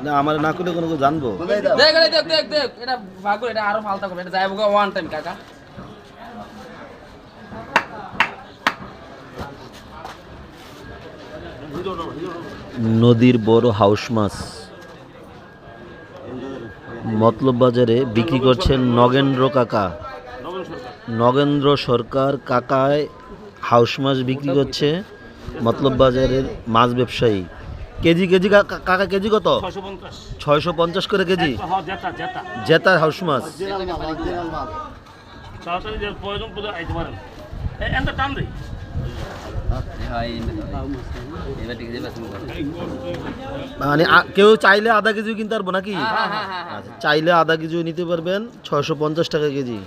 না আমার না করলে কোনো জানবো। দেখ দেখ দেখ দেখ এটা ভাগ এটা আরো ফালতা করবে এটা যাইবো ওয়ান টাইম কাকা নদীর বড় হাউস মাছ মতলব বাজারে বিক্রি করছেন নগেন্দ্র কাকা। নগেন্দ্র সরকার কাকায় হাউস মাছ বিক্রি করছে মতলব বাজারের মাছ ব্যবসায়ী। কেজি কেজি কাকা কেজি কত? 650 করে কেজি জেতা হাউস মাছ। মানে কেউ চাইলে আধা কেজিও কিনতে পারবো নাকি? আচ্ছা, চাইলে আধা কেজিও নিতে পারবেন 650 টাকা কেজি।